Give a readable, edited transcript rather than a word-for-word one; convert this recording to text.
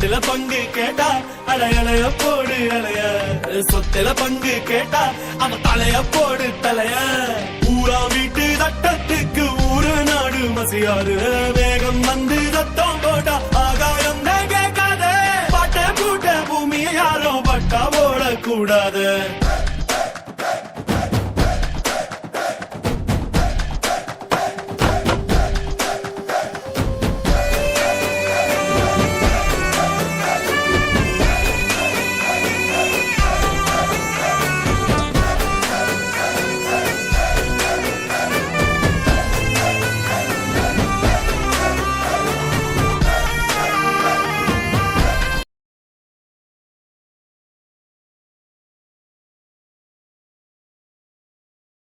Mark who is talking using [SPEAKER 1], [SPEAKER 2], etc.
[SPEAKER 1] சொத்துல பங்கு கேட்டா அலையலைய போடு அலைய, சொத்துல பங்கு கேட்டா அவன் தலைய போடு தலைய. ஊரா வீட்டு சட்டத்துக்கு ஊரு நாடு மசியாது, வேகம் வந்து சத்தம் போட்டா ஆகாயம் கேட்காத. பாட்ட பூட்ட பூமியை யாரும் பட்டா போடக்கூடாது.